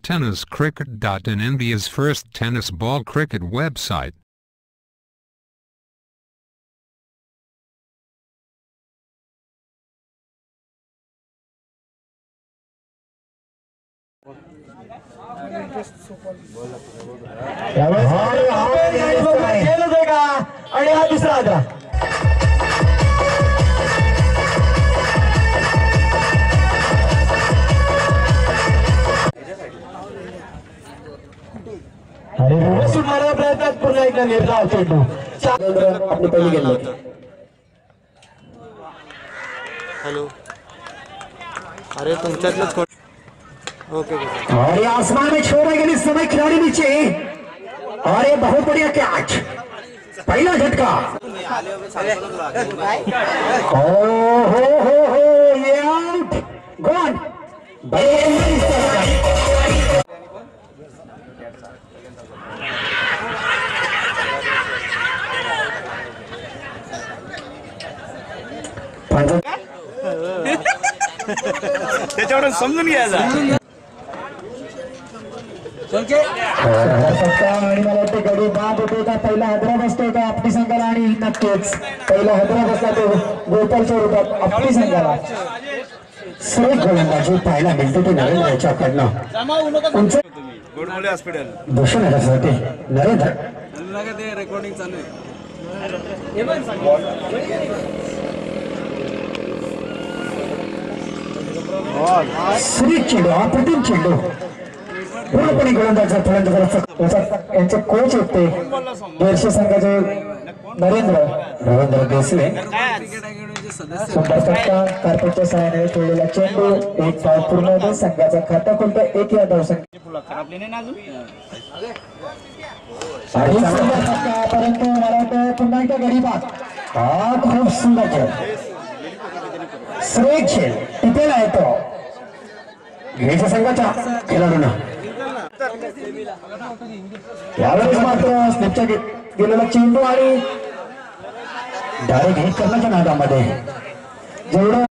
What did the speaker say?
TennisCricket.in, India's first tennis ball cricket website. सुटणाऱ्या प्रयत्नात पुन्हा एकदा निर्धाव चेंडू आपली पहिली गेली होती. हेलो, अरे तुमच्यातलंच ओके और ये आसमान में छोड़ा गया इस समय खिलाड़ी नीचे और ये बहुत बढ़िया कैच पहला झटका हो ये आउट गॉन त्याच्यावर समजून घ्यायचा आणि मला वाटते गडी बाद होते का पहिला हदरा बसतो का आपली संघाला आणि नक्कीच पहिला हदरा बसला तो गोपाल स्वरूपात आपली संघाला सुरेख गोलंदाजी पाहायला मिळते ते नरेंद्र याच्याकडनं भूषण याच्यासाठी नरेंद्र रेकॉर्डिंग चालू आहे. सुरेख चेंडू अप्रतिम चेंडू पूर्णपणे गोलंदाज यांचे कोच होते देशे संघाचे रवींद्र देसले सुंदर फटका कार्पेटच्या सहाय्याने खेळलेला चेंडू एक पाव पूर्ण होते संघाचा खाता कोणता एक या धावसंख्या परंतु मला वाटतं पुन्हा एकदा गडी बाद हा खूप सुंदर खेळ सुरेख खेळ टिपेला येतो घ्यायच्या संघाच्या खेळाडूंना यावेळेस मात्र स्लिपच्या गेलेला चेंडू आणि डायरेक्ट हिट करण्याच्या नादामध्ये जेवढं